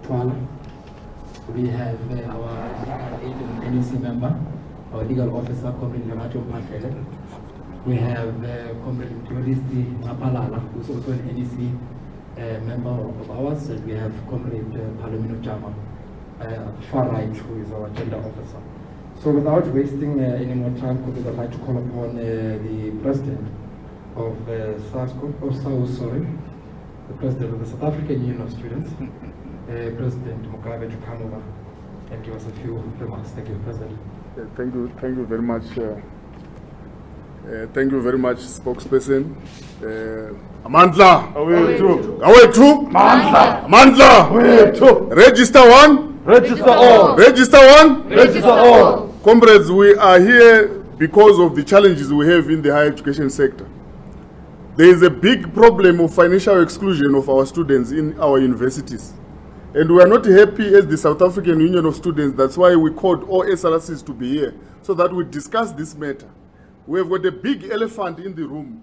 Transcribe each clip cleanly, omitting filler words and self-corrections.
Twala. We have our legal aid and NEC member, our legal officer, Comrade Leonardo Mantele. We have Comrade Teodisi Mapalala, who's also an NEC member of ours, and we have Comrade Palomino Jama, far right, who is our gender officer. So without wasting any more time, I'd like to call upon the president of the president of the South African Union of Students, President Mugabe, to come over and give us a few remarks. Thank you, President. Thank you very much. Thank you very much, spokesperson. Amandla, awethu, Amandla, awethu. Register one, register all, register one, register all. Comrades, we are here because of the challenges we have in the higher education sector. There is a big problem of financial exclusion of our students in our universities. And we are not happy as the South African Union of Students. That's why we called all SRCs to be here, so that we discuss this matter. We have got a big elephant in the room.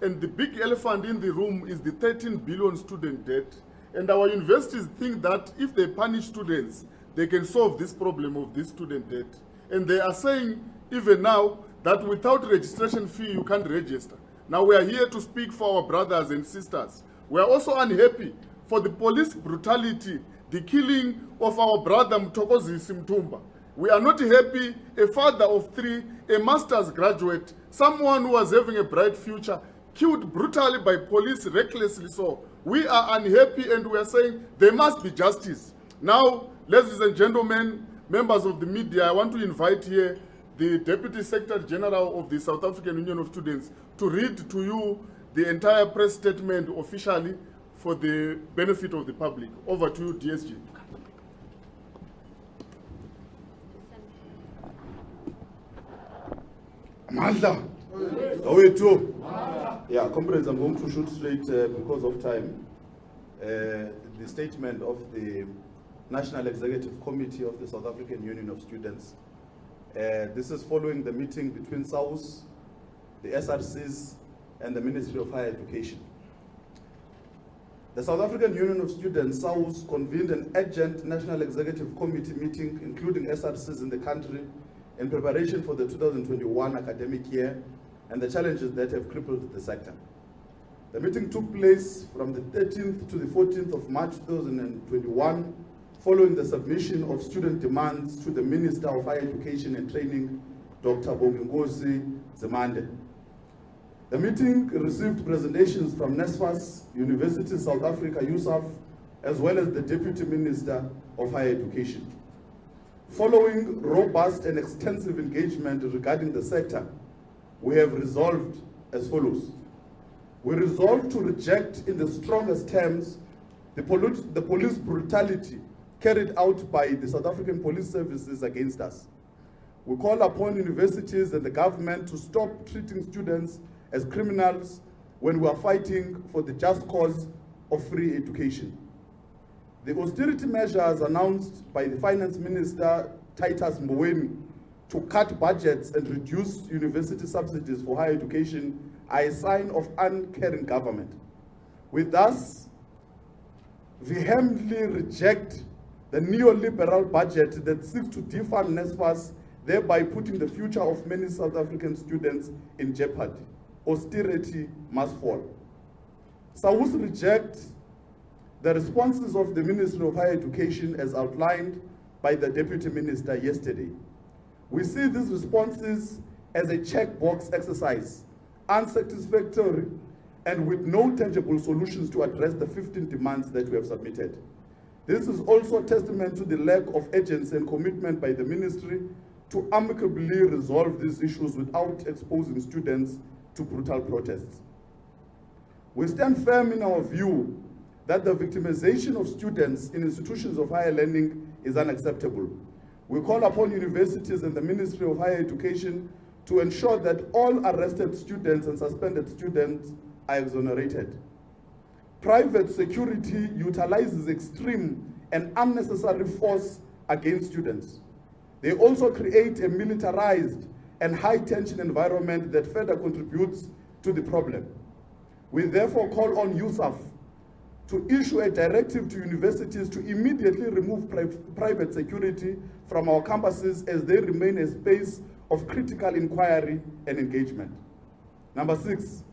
And the big elephant in the room is the 13 billion student debt. And our universities think that if they punish students, they can solve this problem of this student debt. And they are saying, even now, that without registration fee, you can't register. Now we are here to speak for our brothers and sisters. We are also unhappy for the police brutality, the killing of our brother Mtokozi Simtumba. We are not happy, a father of three, a master's graduate, someone who was having a bright future, killed brutally by police recklessly. So we are unhappy and we are saying there must be justice. Now, ladies and gentlemen, members of the media, I want to invite here the Deputy Secretary General of the South African Union of Students to read to you the entire press statement officially for the benefit of the public. Over to you, DSG. Amandla, awethu. Yeah, comrades, I'm going to shoot straight because of time. The statement of the National Executive Committee of the South African Union of Students. This is following the meeting between SAUS, the SRCs, and the Ministry of Higher Education. The South African Union of Students, SAUS, convened an urgent National Executive Committee meeting, including SRCs in the country, in preparation for the 2021 academic year and the challenges that have crippled the sector. The meeting took place from the 13th to the 14th of March 2021, following the submission of student demands to the Minister of Higher Education and Training, Dr. Bonginkosi Zemande. The meeting received presentations from NSFAS, University South Africa, USAF, as well as the Deputy Minister of Higher Education. Following robust and extensive engagement regarding the sector, we have resolved as follows. We resolve to reject in the strongest terms the police brutality carried out by the South African Police Services against us. We call upon universities and the government to stop treating students as criminals when we are fighting for the just cause of free education. The austerity measures announced by the Finance Minister, Titus Mboweni, to cut budgets and reduce university subsidies for higher education are a sign of uncaring government. We thus vehemently reject the neoliberal budget that seeks to defund NSFAS, thereby putting the future of many South African students in jeopardy. Austerity must fall. SAUS reject the responses of the Ministry of Higher Education as outlined by the Deputy Minister yesterday. We see these responses as a checkbox exercise, unsatisfactory, and with no tangible solutions to address the 15 demands that we have submitted. This is also a testament to the lack of urgency and commitment by the ministry to amicably resolve these issues without exposing students to brutal protests. We stand firm in our view that the victimization of students in institutions of higher learning is unacceptable. We call upon universities and the Ministry of Higher Education to ensure that all arrested students and suspended students are exonerated. Private security utilizes extreme and unnecessary force against students. They also create a militarized and high-tension environment that further contributes to the problem. We therefore call on USAF to issue a directive to universities to immediately remove private security from our campuses as they remain a space of critical inquiry and engagement. Number 6,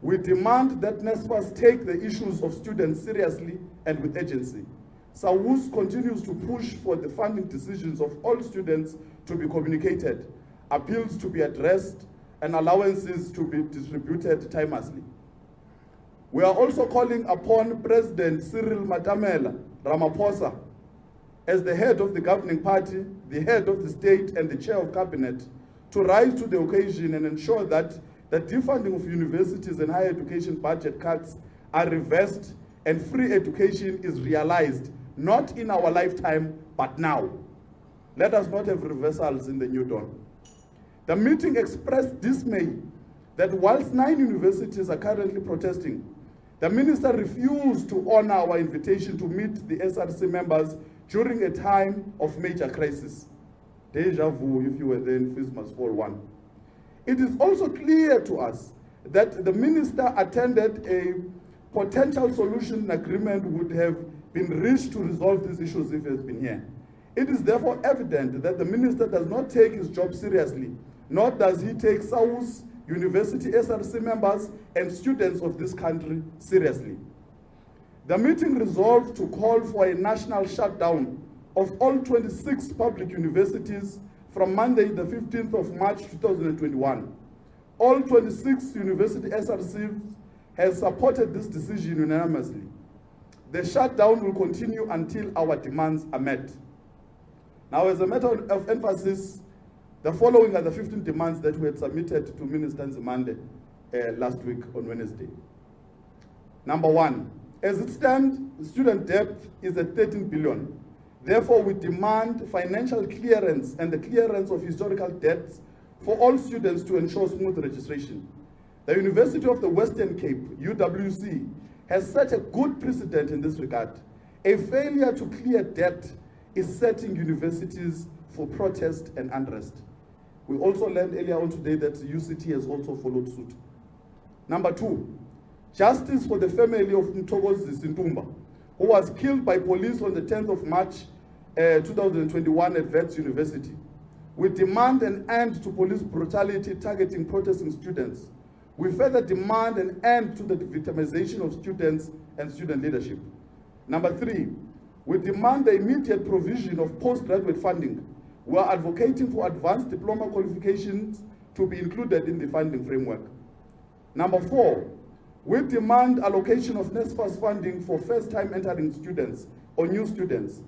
we demand that NSFAS take the issues of students seriously and with urgency. SAWUS continues to push for the funding decisions of all students to be communicated, appeals to be addressed, and allowances to be distributed timelessly. We are also calling upon President Cyril Ramaphosa, as the head of the governing party, the head of the state, and the chair of cabinet, to rise to the occasion and ensure that the defunding of universities and higher education budget cuts are reversed and free education is realized, not in our lifetime, but now. Let us not have reversals in the new dawn. The meeting expressed dismay that whilst 9 universities are currently protesting, the minister refused to honor our invitation to meet the SRC members during a time of major crisis. Deja vu if you were there in Christmas Fall 1. It is also clear to us that the minister attended a potential solution agreement would have been reached to resolve these issues if he has been here. It is therefore evident that the minister does not take his job seriously, nor does he take SAWUS, university SRC members, and students of this country seriously. The meeting resolved to call for a national shutdown of all 26 public universities from Monday, the 15th of March 2021. All 26 university SRCs have supported this decision unanimously. The shutdown will continue until our demands are met. Now, as a matter of emphasis, the following are the 15 demands that we had submitted to Minister Nzimande last week on Wednesday. Number 1, as it stands, student debt is at 13 billion. Therefore, we demand financial clearance and the clearance of historical debts for all students to ensure smooth registration. The University of the Western Cape, UWC, has set a good precedent in this regard. A failure to clear debt is setting universities for protest and unrest. We also learned earlier on today that UCT has also followed suit. Number 2, justice for the family of Mthokozi Sintumba, who was killed by police on the 10th of March 2021 at Wits University. We demand an end to police brutality targeting protesting students. We further demand an end to the victimization of students and student leadership. Number 3, we demand the immediate provision of postgraduate funding. We are advocating for advanced diploma qualifications to be included in the funding framework. Number 4, we demand allocation of NSFAS funding for first-time entering students or new students.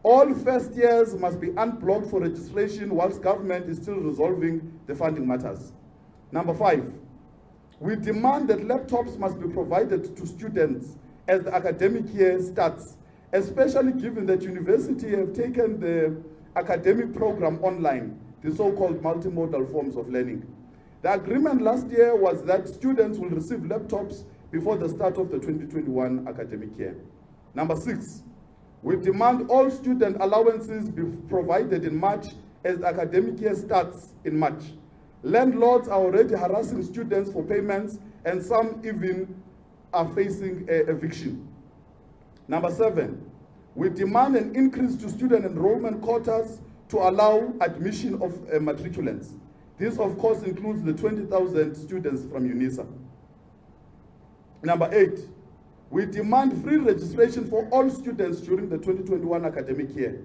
All first years must be unblocked for registration whilst government is still resolving the funding matters. Number 5, we demand that laptops must be provided to students as the academic year starts, especially given that universities have taken the academic program online, the so-called multimodal forms of learning. The agreement last year was that students will receive laptops before the start of the 2021 academic year. Number 6, we demand all student allowances be provided in March as the academic year starts in March. Landlords are already harassing students for payments, and some even are facing eviction. Number 7, we demand an increase to student enrollment quotas to allow admission of matriculants. This, of course, includes the 20,000 students from UNISA. Number 8, we demand free registration for all students during the 2021 academic year.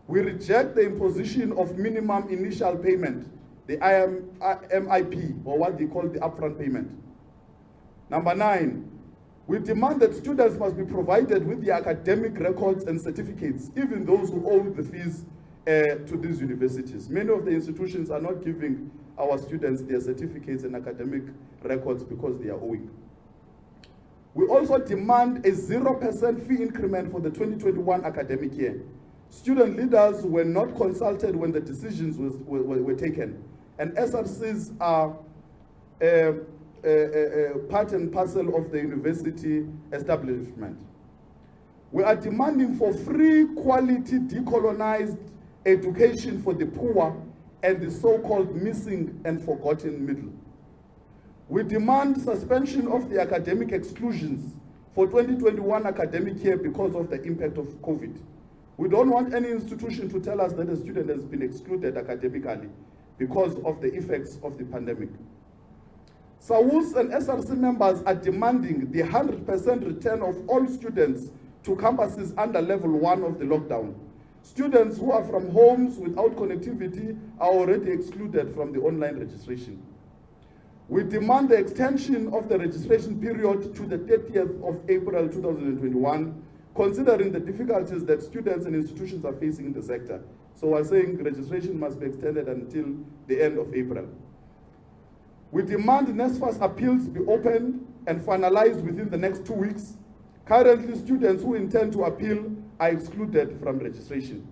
We reject the imposition of minimum initial payment, the MIP, or what they call the upfront payment. Number 9, we demand that students must be provided with the academic records and certificates, even those who owe the fees to these universities. Many of the institutions are not giving our students their certificates and academic records because they are owing. We also demand a 0% fee increment for the 2021 academic year. Student leaders were not consulted when the decisions were taken, and SRCs are part and parcel of the university establishment. We are demanding for free, quality, decolonized education for the poor and the so-called missing and forgotten middle. We demand suspension of the academic exclusions for 2021 academic year because of the impact of COVID. We don't want any institution to tell us that a student has been excluded academically because of the effects of the pandemic. SAWUS and SRC members are demanding the 100% return of all students to campuses under level 1 of the lockdown. Students who are from homes without connectivity are already excluded from the online registration. We demand the extension of the registration period to the 30th of April 2021, considering the difficulties that students and institutions are facing in the sector. So we're saying registration must be extended until the end of April. We demand NSFAS appeals be opened and finalized within the next 2 weeks. Currently, students who intend to appeal are excluded from registration.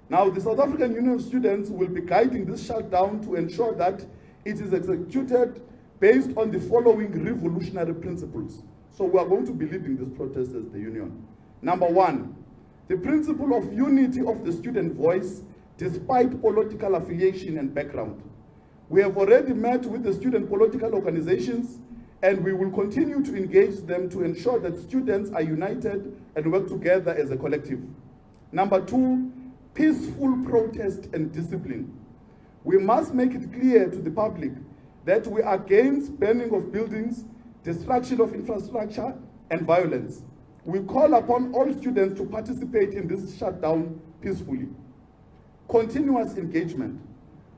Now, the South African Union of Students will be guiding this shutdown to ensure that it is executed based on the following revolutionary principles. So we are going to be leading this protest as the union. Number one, the principle of unity of the student voice despite political affiliation and background. We have already met with the student political organizations, and we will continue to engage them to ensure that students are united and work together as a collective. Number two, peaceful protest and discipline. We must make it clear to the public that we are against burning of buildings, destruction of infrastructure, and violence. We call upon all students to participate in this shutdown peacefully. Continuous engagement.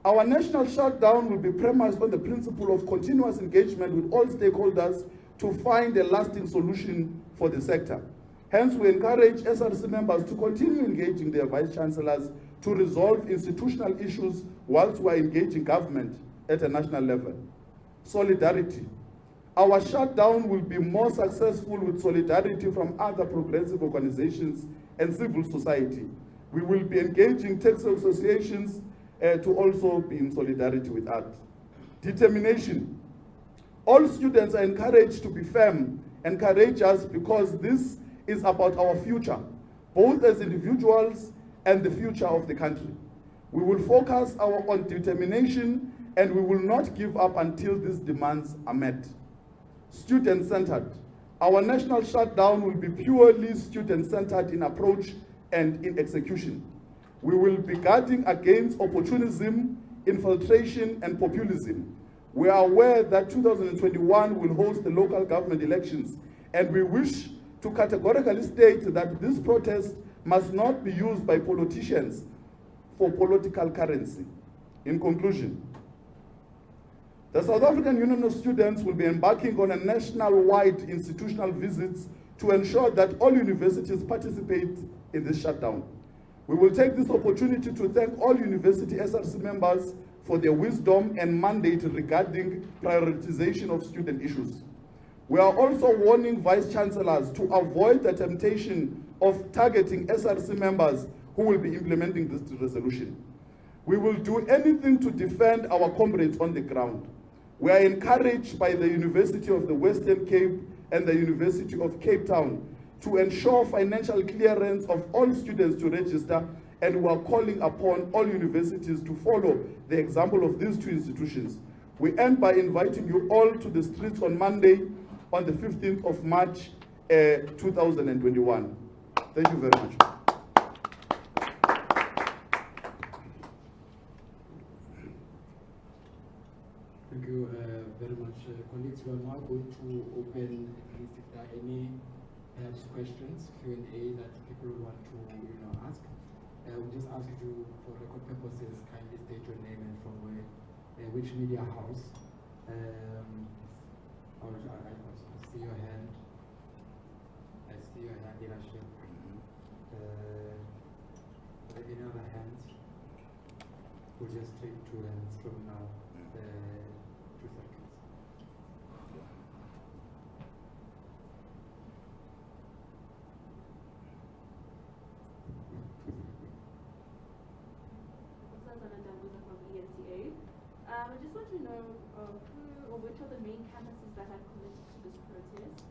Our national shutdown will be premised on the principle of continuous engagement with all stakeholders to find a lasting solution for the sector. Hence, we encourage SRC members to continue engaging their vice chancellors to resolve institutional issues whilst we are engaging government at a national level. Solidarity. Our shutdown will be more successful with solidarity from other progressive organizations and civil society. We will be engaging taxi associations to also be in solidarity with us. Determination. All students are encouraged to be firm and courageous because this is about our future, both as individuals and the future of the country. We will focus on determination, and we will not give up until these demands are met. Student-centered. Our national shutdown will be purely student-centered in approach and in execution. We will be guarding against opportunism, infiltration, and populism. We are aware that 2021 will host the local government elections, and we wish to categorically state that this protest must not be used by politicians for political currency. In conclusion, the South African Union of Students will be embarking on a national-wide institutional visits to ensure that all universities participate in this shutdown. We will take this opportunity to thank all university SRC members for their wisdom and mandate regarding prioritization of student issues. We are also warning vice chancellors to avoid the temptation of targeting SRC members who will be implementing this resolution. We will do anything to defend our comrades on the ground. We are encouraged by the University of the Western Cape and the University of Cape Town to ensure financial clearance of all students to register, and we are calling upon all universities to follow the example of these two institutions. We end by inviting you all to the streets on Monday, on the 15th of March, 2021. Thank you very much. Thank you very much, colleagues. We are now going to open, at least if there are any questions, Q&A that people want to ask. We'll just ask you, for record purposes, kindly state your name and from where, which media house. I see your hand. I see your hand, Irashid. Any other hands? We'll just take 2 hands from now. 2 seconds. I just want to know who or which are the main campuses that have committed to this protest.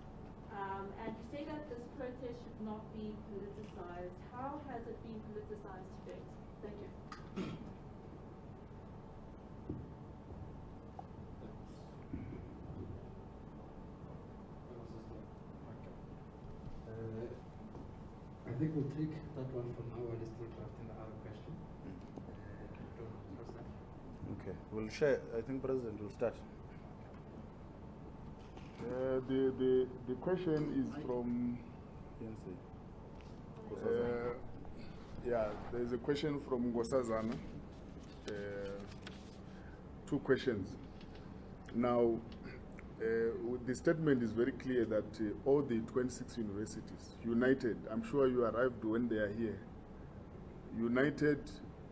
And you say that this protest should not be politicized. How has it been politicized to date? Thank you. that one for now while still drafting the other question. Okay, we'll share. I think President will start. The question is from. Yeah, there is a question from Ngosazana. Two questions. Now, the statement is very clear that all the 26 universities, united, I'm sure you arrived when they are here, united,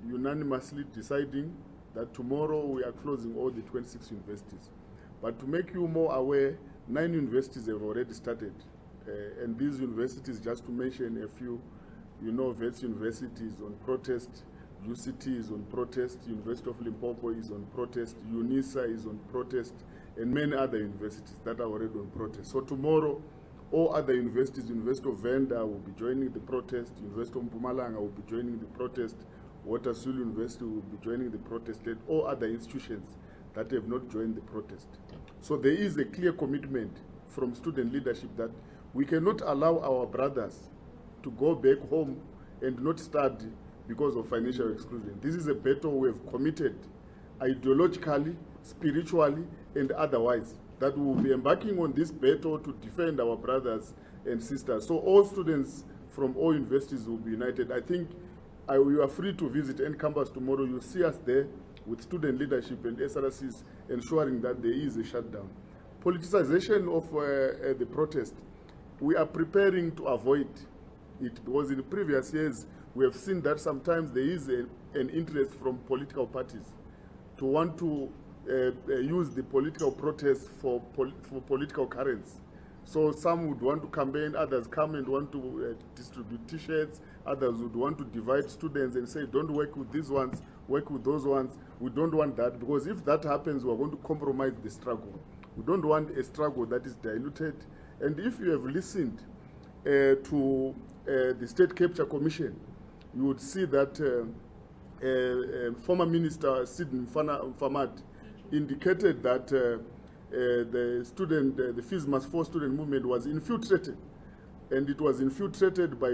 unanimously deciding that tomorrow we are closing all the 26 universities. But to make you more aware, 9 universities have already started. And these universities, just to mention a few, you know, Vets University is on protest, UCT is on protest, University of Limpopo is on protest, UNISA is on protest, and many other universities that are already on protest. So tomorrow, all other universities, University of Venda will be joining the protest, University of Mpumalanga will be joining the protest, Watersul University will be joining the protest, and all other institutions that have not joined the protest. So there is a clear commitment from student leadership that we cannot allow our brothers to go back home and not study because of financial exclusion. This is a battle we have committed ideologically, spiritually, and otherwise, that we will be embarking on this battle to defend our brothers and sisters. So all students from all universities will be united. I think you are free to visit any campus tomorrow. You'll see us there with student leadership and SRCs ensuring that there is a shutdown. Politicization of the protest, we are preparing to avoid it, because in the previous years we have seen that sometimes there is an interest from political parties to want to use the political protest for political currents. So some would want to campaign, others come and want to distribute T-shirts, others would want to divide students and say, don't work with these ones, work with those ones. We don't want that, because if that happens, we're going to compromise the struggle. We don't want a struggle that is diluted. And if you have listened to the State Capture Commission, you would see that former Minister Sidney Famad indicated that the Fees Must Fall student movement was infiltrated, and it was infiltrated by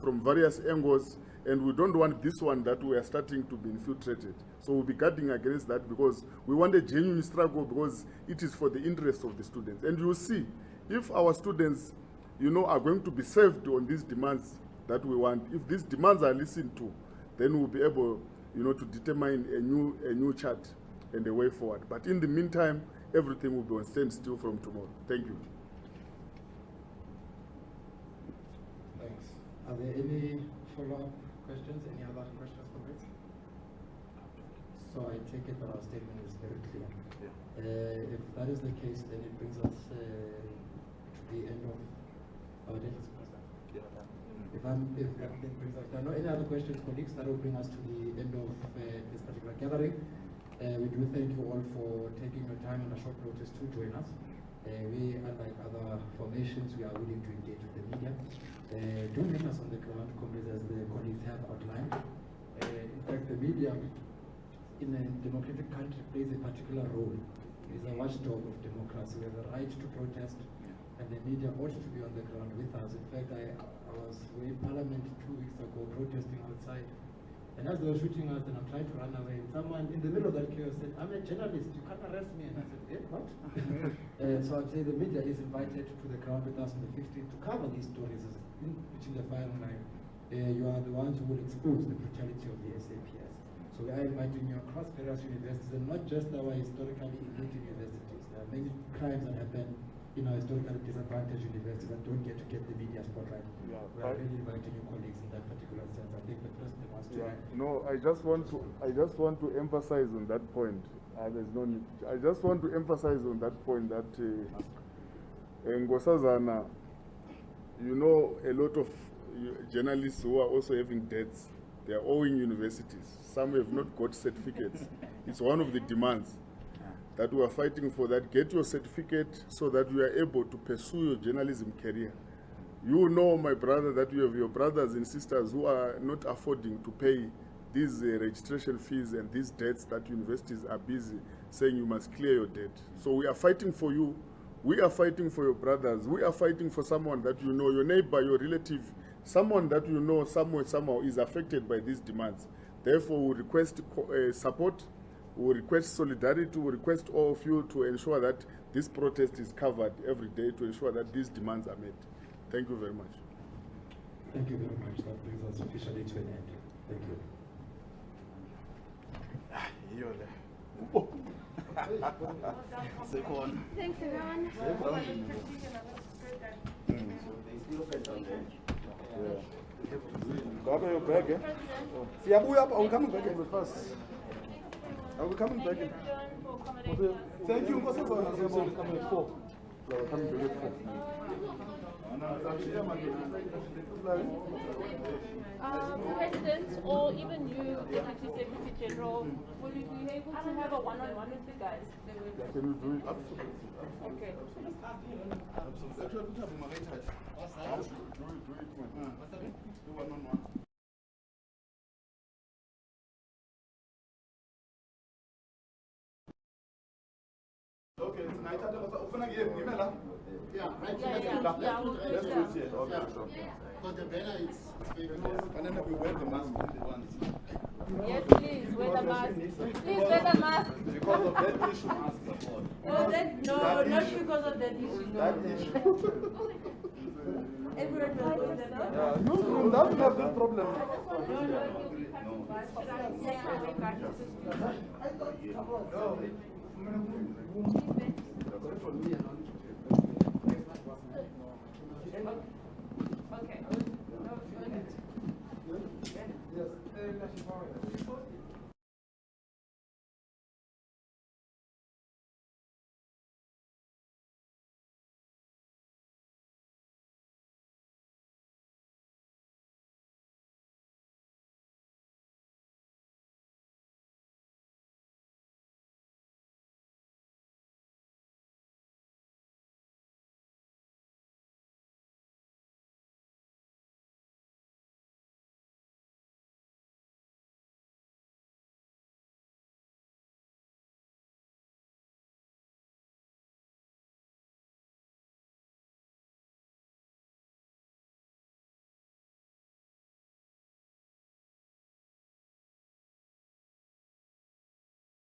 from various angles, and we don't want this one that we are starting to be infiltrated. So we'll be guarding against that, because we want a genuine struggle, because it is for the interest of the students. And you will see, if our students, you know, are going to be served on these demands that we want, if these demands are listened to, then we'll be able, you know, to determine a new chart and a way forward. But in the meantime, everything will be on standstill from tomorrow. Thank you. Thanks. Are there any follow-up questions? Any other questions for this? So I take it that our statement is very clear. Yeah. If that is the case, then it brings us to the end of our day. If everything brings us, there are no any other questions, colleagues, that will bring us to the end of this particular gathering. We do thank you all for taking your time on a short notice to join us. We, unlike other formations, we are willing to engage with the media. Do meet us on the ground, as the colleagues have outlined. In fact, the media in a democratic country plays a particular role. It is a watchdog of democracy. We have the right to protest, and the media ought to be on the ground with us. In fact, I was in Parliament 2 weeks ago protesting outside. And as they were shooting us, and I'm trying to run away, someone in the middle of that chaos said, I'm a journalist, you can't arrest me. And I said, what? So I'd say the media is invited to the ground with us on the 15th to cover these stories which in the firing line. You are the ones who will expose the brutality of the SAPS. So we are inviting you across various universities, and not just our historically elite universities. There are many crimes that happen in our historically disadvantaged universities that don't get the media spotlight. Yeah, we are really inviting your colleagues in that particular sense. I think the president wants to. Yeah, no, I just want to emphasize on that point. There's no need. I just want to emphasize on that point that Ngosazana, you know, a lot of journalists who are also having debts, they are owing universities. Some have not got certificates. It's one of the demands that we are fighting for, that get your certificate so that you are able to pursue your journalism career. You know, my brother, that you have your brothers and sisters who are not affording to pay these registration fees and these debts that universities are busy saying you must clear your debt. So we are fighting for you. We are fighting for your brothers. We are fighting for someone that you know, your neighbor, your relative, someone that you know somewhere, somehow is affected by these demands. Therefore, we request support, we request solidarity, we request all of you to ensure that this protest is covered every day to ensure that these demands are met. Thank you very much. Thank you very much. That brings us officially to an end. Thank you. Thanks, everyone. Grab your bag, eh? Siyabuya apha, are we coming back first? Are we coming back? Thank you, Nkosi Zona. We're coming at 4. We're coming back at 4. President, or even you, Deputy Secretary General, will you be able to have a one-on-one with the guys? Can you do it? Absolutely. Okay. Okay, tonight I don't know. Yeah, we'll do it Let's do it here. Okay, sure. Because the banner is And then we wear the mask once. Yes, please, wear the mask. Please wear the mask. Because of that issue, masks are on. No, not because of that issue. That issue. Everyone will wear the mask. Yeah, you doesn't have this problem. Okay.